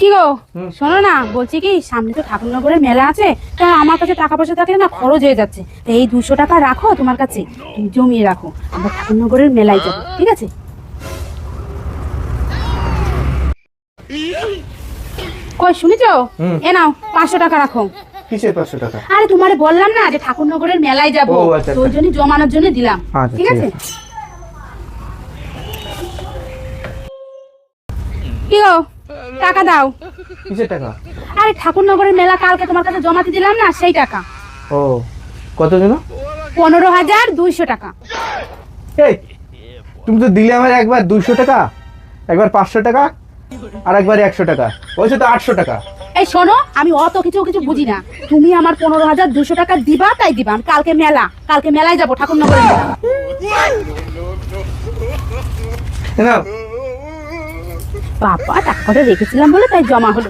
কি গো শোনো না, বলছি কি সামনে তো ঠাকুরনগরের মেলা আছে, তা আমার কাছে টাকা পয়সা থাকলে না খরচ হয়ে যাচ্ছে। তো এই 200 টাকা রাখো তোমার কাছে, তুমি জমিয়ে রাখো, আমরা ঠাকুরনগরের মেলায় যাবো, ঠিক আছে? কই শুনেছো? এ নাও 500 টাকা রাখো। কিসের 500 টাকা? আরে তোমারে বললাম না যে ঠাকুরনগরের মেলায় যাবো, ও, আচ্ছা, তো ওই জন্য জমানোর জন্য দিলাম। আচ্ছা, ঠিক আছে? ঠিক কি গো টাকা দাও। কিসের টাকা? আরে ঠাকুরনগরের মেলা কালকে তোমার কাছে জমাতে দিলাম না, সেই টাকা। ও কত দিন? 15,200 টাকা। এই তুমি তো দিলে আমার একবার 200 টাকা, একবার 500 টাকা, আর একবার 100 টাকা, বলছে তো 800 টাকা। এই শোনো, আমি অত কিছু বুঝি না, তুমি আমার 15,200 টাকা দিবা, তাই দিবা। আমি কালকে মেলায় যাবো, ঠাকুরনগরের মেলা। নাও। বাবা টাকা করে রেখেছিলাম বলে তাই জমা হলো।